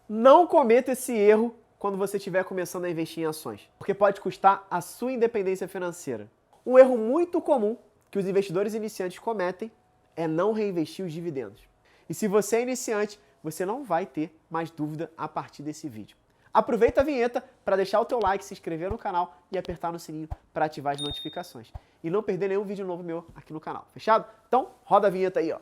Não cometa esse erro quando você estiver começando a investir em ações, porque pode custar a sua independência financeira. Um erro muito comum que os investidores iniciantes cometem é não reinvestir os dividendos. E se você é iniciante, você não vai ter mais dúvida a partir desse vídeo. Aproveita a vinheta para deixar o teu like, se inscrever no canal e apertar no sininho para ativar as notificações. E não perder nenhum vídeo novo meu aqui no canal, fechado? Então, roda a vinheta aí, ó.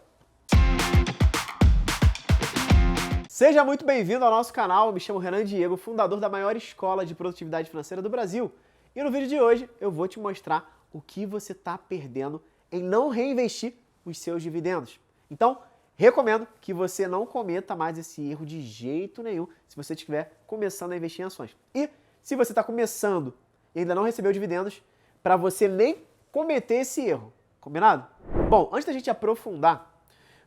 Seja muito bem-vindo ao nosso canal, eu me chamo Renan Diego, fundador da maior escola de produtividade financeira do Brasil. E no vídeo de hoje eu vou te mostrar o que você está perdendo em não reinvestir os seus dividendos. Então, recomendo que você não cometa mais esse erro de jeito nenhum se você estiver começando a investir em ações. E se você está começando e ainda não recebeu dividendos, para você nem cometer esse erro, combinado? Bom, antes da gente aprofundar,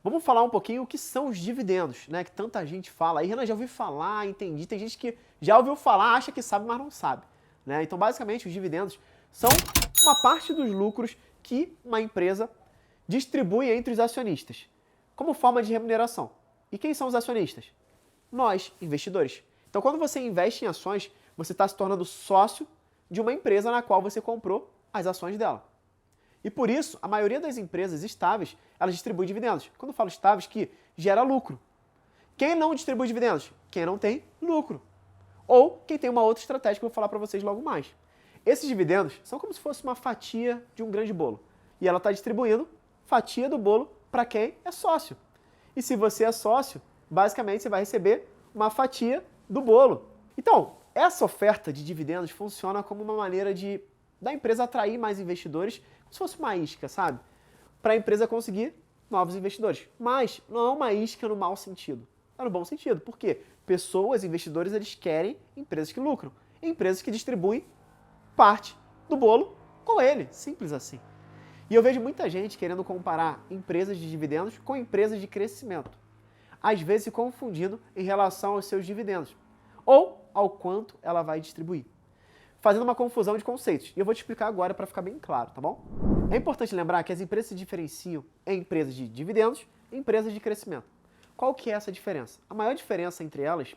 vamos falar um pouquinho o que são os dividendos, né? Que tanta gente fala aí. Renan, já ouvi falar, entendi. Tem gente que já ouviu falar, acha que sabe, mas não sabe, né? Então, basicamente, os dividendos são uma parte dos lucros que uma empresa distribui entre os acionistas, como forma de remuneração. E quem são os acionistas? Nós, investidores. Então, quando você investe em ações, você está se tornando sócio de uma empresa na qual você comprou as ações dela. E por isso, a maioria das empresas estáveis, elas distribuem dividendos. Quando eu falo estáveis, que gera lucro. Quem não distribui dividendos? Quem não tem lucro. Ou quem tem uma outra estratégia que eu vou falar para vocês logo mais. Esses dividendos são como se fosse uma fatia de um grande bolo. E ela está distribuindo fatia do bolo para quem é sócio. E se você é sócio, basicamente você vai receber uma fatia do bolo. Então, essa oferta de dividendos funciona como uma maneira da empresa atrair mais investidores, como se fosse uma isca, sabe? Para a empresa conseguir novos investidores. Mas não é uma isca no mau sentido. É no bom sentido. Por quê? Pessoas, investidores, eles querem empresas que lucram. Empresas que distribuem parte do bolo com ele. Simples assim. E eu vejo muita gente querendo comparar empresas de dividendos com empresas de crescimento. Às vezes se confundindo em relação aos seus dividendos. Ou ao quanto ela vai distribuir. Fazendo uma confusão de conceitos. E eu vou te explicar agora para ficar bem claro, tá bom? É importante lembrar que as empresas se diferenciam em empresas de dividendos e empresas de crescimento. Qual que é essa diferença? A maior diferença entre elas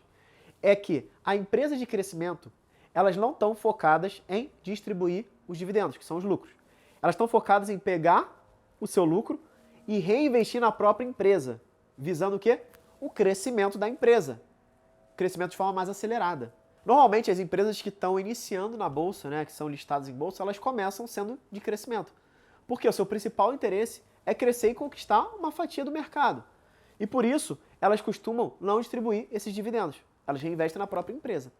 é que a empresa de crescimento, elas não estão focadas em distribuir os dividendos, que são os lucros. Elas estão focadas em pegar o seu lucro e reinvestir na própria empresa, visando o quê? O crescimento da empresa. Crescimento de forma mais acelerada. Normalmente, as empresas que estão iniciando na bolsa, né, que são listadas em bolsa, elas começam sendo de crescimento. Porque o seu principal interesse é crescer e conquistar uma fatia do mercado. E por isso, elas costumam não distribuir esses dividendos. Elas reinvestem na própria empresa.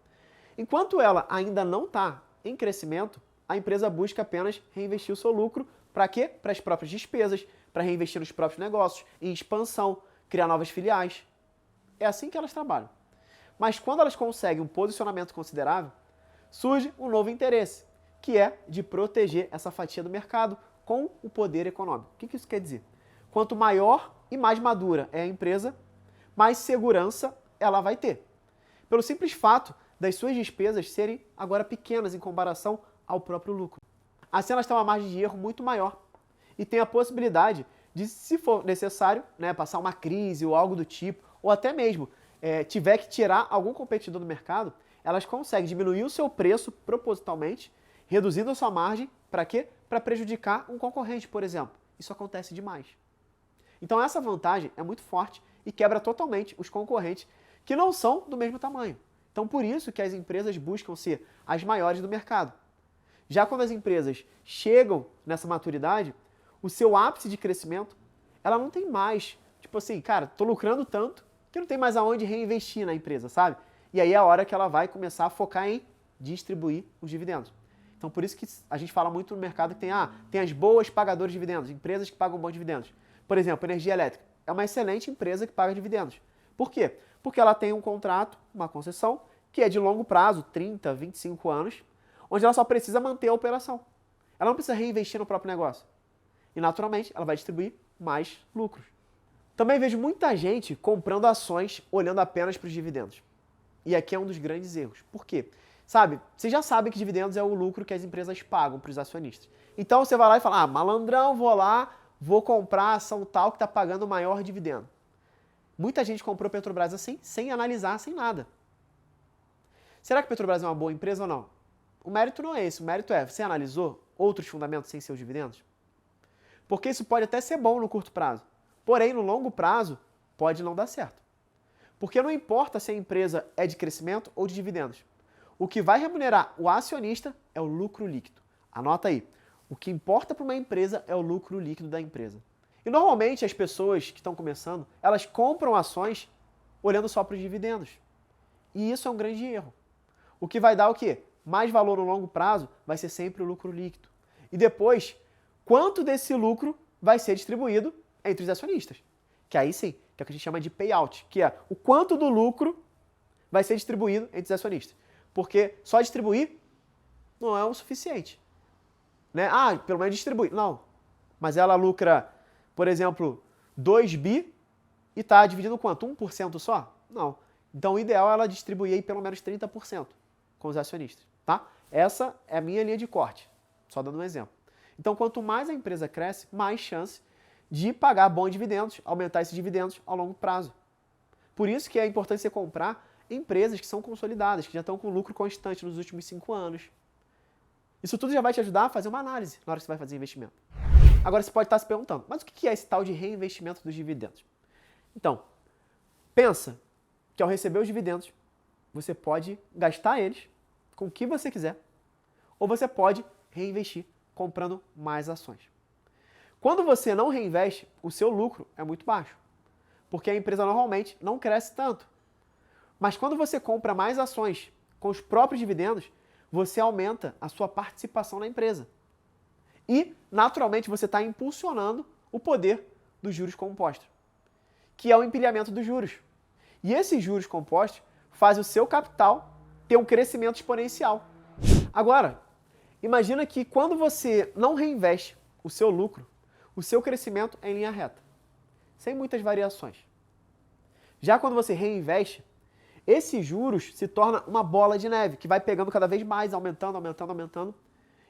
Enquanto ela ainda não está em crescimento, a empresa busca apenas reinvestir o seu lucro para quê? Para as próprias despesas, para reinvestir nos próprios negócios, em expansão, criar novas filiais. É assim que elas trabalham. Mas quando elas conseguem um posicionamento considerável, surge um novo interesse, que é de proteger essa fatia do mercado com o poder econômico. O que isso quer dizer? Quanto maior e mais madura é a empresa, mais segurança ela vai ter. Pelo simples fato das suas despesas serem agora pequenas em comparação ao próprio lucro. Assim elas têm uma margem de erro muito maior e tem a possibilidade de, se for necessário, né, passar uma crise ou algo do tipo, ou até mesmo tiver que tirar algum competidor do mercado, elas conseguem diminuir o seu preço propositalmente, reduzindo a sua margem, para quê? Para prejudicar um concorrente, por exemplo. Isso acontece demais. Então essa vantagem é muito forte e quebra totalmente os concorrentes que não são do mesmo tamanho. Então por isso que as empresas buscam ser as maiores do mercado. Já quando as empresas chegam nessa maturidade, o seu ápice de crescimento, ela não tem mais, tipo assim, cara, tô lucrando tanto que não tem mais aonde reinvestir na empresa, sabe? E aí é a hora que ela vai começar a focar em distribuir os dividendos. Então por isso que a gente fala muito no mercado que tem as boas pagadoras de dividendos, empresas que pagam bons dividendos. Por exemplo, energia elétrica é uma excelente empresa que paga dividendos. Por quê? Porque ela tem um contrato, uma concessão, que é de longo prazo, 30, 25 anos, onde ela só precisa manter a operação. Ela não precisa reinvestir no próprio negócio. E naturalmente ela vai distribuir mais lucros. Também vejo muita gente comprando ações olhando apenas para os dividendos. E aqui é um dos grandes erros. Por quê? Sabe, vocês já sabem que dividendos é o lucro que as empresas pagam para os acionistas. Então você vai lá e fala, malandrão, vou lá, vou comprar a ação tal que está pagando o maior dividendo. Muita gente comprou Petrobras assim, sem analisar, sem nada. Será que Petrobras é uma boa empresa ou não? O mérito não é esse, o mérito é, você analisou outros fundamentos sem seus dividendos? Porque isso pode até ser bom no curto prazo, porém no longo prazo pode não dar certo. Porque não importa se a empresa é de crescimento ou de dividendos. O que vai remunerar o acionista é o lucro líquido. Anota aí, o que importa para uma empresa é o lucro líquido da empresa. E normalmente as pessoas que estão começando, elas compram ações olhando só para os dividendos. E isso é um grande erro. O que vai dar o quê? Mais valor no longo prazo vai ser sempre o lucro líquido. E depois, quanto desse lucro vai ser distribuído entre os acionistas? Que aí sim, que é o que a gente chama de payout, que é o quanto do lucro vai ser distribuído entre os acionistas. Porque só distribuir não é o suficiente. Né? Ah, pelo menos distribuir. Não. Mas ela lucra, por exemplo, 2 bi e está dividindo quanto? 1% só? Não. Então o ideal é ela distribuir aí pelo menos 30% com os acionistas. Tá? Essa é a minha linha de corte. Só dando um exemplo. Então quanto mais a empresa cresce, mais chance de pagar bons dividendos, aumentar esses dividendos ao longo prazo. Por isso que é importante você comprar empresas que são consolidadas, que já estão com lucro constante nos últimos 5 anos. Isso tudo já vai te ajudar a fazer uma análise na hora que você vai fazer investimento. Agora você pode estar se perguntando, mas o que é esse tal de reinvestimento dos dividendos? Então, pensa que ao receber os dividendos, você pode gastar eles com o que você quiser, ou você pode reinvestir comprando mais ações. Quando você não reinveste, o seu lucro é muito baixo, porque a empresa normalmente não cresce tanto. Mas quando você compra mais ações com os próprios dividendos, você aumenta a sua participação na empresa. E, naturalmente, você está impulsionando o poder dos juros compostos, que é o empilhamento dos juros. E esses juros compostos fazem o seu capital ter um crescimento exponencial. Agora, imagina que quando você não reinveste o seu lucro, o seu crescimento é em linha reta, sem muitas variações. Já quando você reinveste, esses juros se torna uma bola de neve, que vai pegando cada vez mais, aumentando, aumentando, aumentando,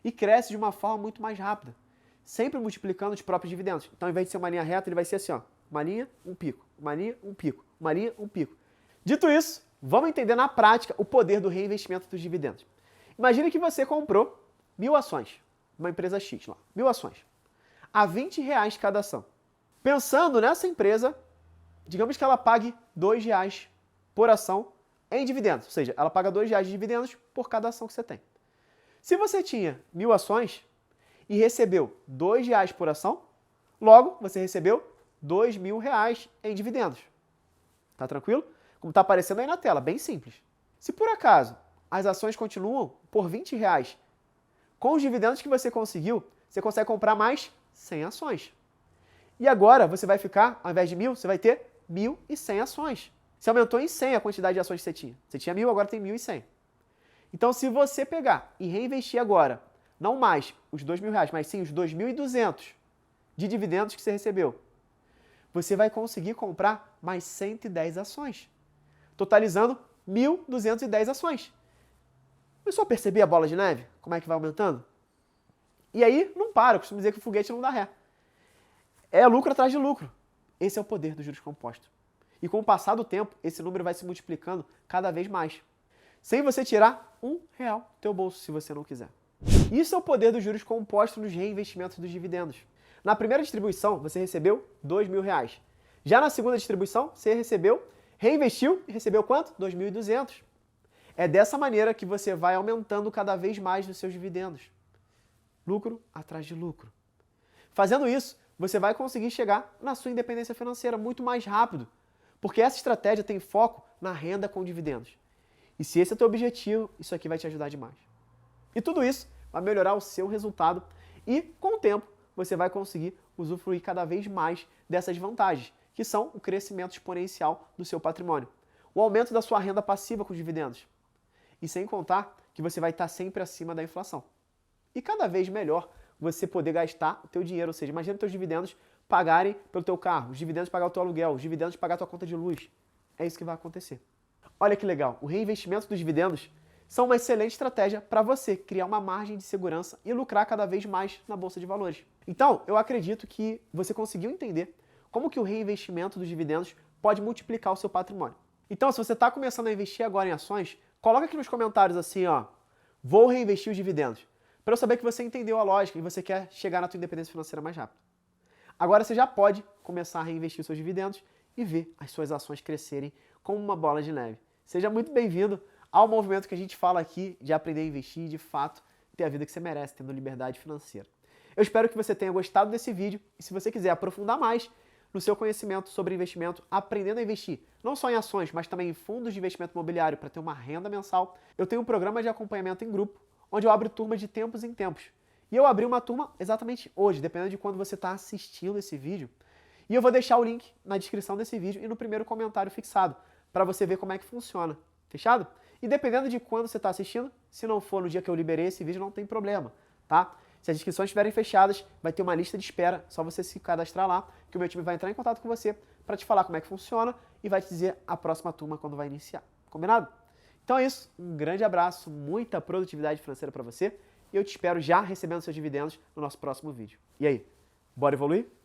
e cresce de uma forma muito mais rápida, sempre multiplicando os próprios dividendos. Então, ao invés de ser uma linha reta, ele vai ser assim, ó, uma linha, um pico, uma linha, um pico, uma linha, um pico. Dito isso, vamos entender na prática o poder do reinvestimento dos dividendos. Imagine que você comprou 1.000 ações, uma empresa X lá, 1.000 ações, a R$20 cada ação. Pensando nessa empresa, digamos que ela pague R$2 por ação em dividendos, ou seja, ela paga R$2 de dividendos por cada ação que você tem. Se você tinha 1.000 ações e recebeu R$2 por ação, logo você recebeu R$2.000 em dividendos. Tá tranquilo? Como está aparecendo aí na tela, bem simples. Se por acaso as ações continuam por R$20, com os dividendos que você conseguiu, você consegue comprar mais 100 ações. E agora você vai ficar, ao invés de 1.000, você vai ter 1.100 ações. Você aumentou em 100 a quantidade de ações que você tinha. Você tinha 1.000, agora tem 1.100. Então, se você pegar e reinvestir agora, não mais os R$2.000, mas sim os 2.200 de dividendos que você recebeu, você vai conseguir comprar mais 110 ações, totalizando 1.210 ações. Começou a perceber a bola de neve? Como é que vai aumentando? E aí, não para, eu costumo dizer que o foguete não dá ré. É lucro atrás de lucro. Esse é o poder dos juros compostos. E com o passar do tempo, esse número vai se multiplicando cada vez mais, sem você tirar R$1 do teu bolso, se você não quiser. Isso é o poder dos juros compostos nos reinvestimentos dos dividendos. Na primeira distribuição, você recebeu R$2.000. Já na segunda distribuição, você reinvestiu e recebeu quanto? 2.200. É dessa maneira que você vai aumentando cada vez mais os seus dividendos. Lucro atrás de lucro. Fazendo isso, você vai conseguir chegar na sua independência financeira muito mais rápido, porque essa estratégia tem foco na renda com dividendos. E se esse é o teu objetivo, isso aqui vai te ajudar demais. E tudo isso vai melhorar o seu resultado e, com o tempo, você vai conseguir usufruir cada vez mais dessas vantagens, que são o crescimento exponencial do seu patrimônio, o aumento da sua renda passiva com dividendos, e sem contar que você vai estar sempre acima da inflação. E cada vez melhor você poder gastar o teu dinheiro, ou seja, imagina os teus dividendos pagarem pelo teu carro, os dividendos pagar o teu aluguel, os dividendos pagar a tua conta de luz. É isso que vai acontecer. Olha que legal, o reinvestimento dos dividendos são uma excelente estratégia para você criar uma margem de segurança e lucrar cada vez mais na Bolsa de Valores. Então, eu acredito que você conseguiu entender como que o reinvestimento dos dividendos pode multiplicar o seu patrimônio. Então, se você está começando a investir agora em ações, coloca aqui nos comentários assim, ó, vou reinvestir os dividendos, para eu saber que você entendeu a lógica e você quer chegar na tua independência financeira mais rápido. Agora você já pode começar a reinvestir os seus dividendos e ver as suas ações crescerem como uma bola de neve. Seja muito bem-vindo ao movimento que a gente fala aqui de aprender a investir e, de fato, ter a vida que você merece, tendo liberdade financeira. Eu espero que você tenha gostado desse vídeo e se você quiser aprofundar mais no seu conhecimento sobre investimento, aprendendo a investir, não só em ações, mas também em fundos de investimento imobiliário para ter uma renda mensal, eu tenho um programa de acompanhamento em grupo, onde eu abro turmas de tempos em tempos. E eu abri uma turma exatamente hoje, dependendo de quando você está assistindo esse vídeo. E eu vou deixar o link na descrição desse vídeo e no primeiro comentário fixado, para você ver como é que funciona. Fechado? E dependendo de quando você está assistindo, se não for no dia que eu liberei esse vídeo, não tem problema, tá? Se as inscrições estiverem fechadas, vai ter uma lista de espera, só você se cadastrar lá, que o meu time vai entrar em contato com você para te falar como é que funciona e vai te dizer a próxima turma quando vai iniciar. Combinado? Então é isso, um grande abraço, muita produtividade financeira para você e eu te espero já recebendo seus dividendos no nosso próximo vídeo. E aí, bora evoluir?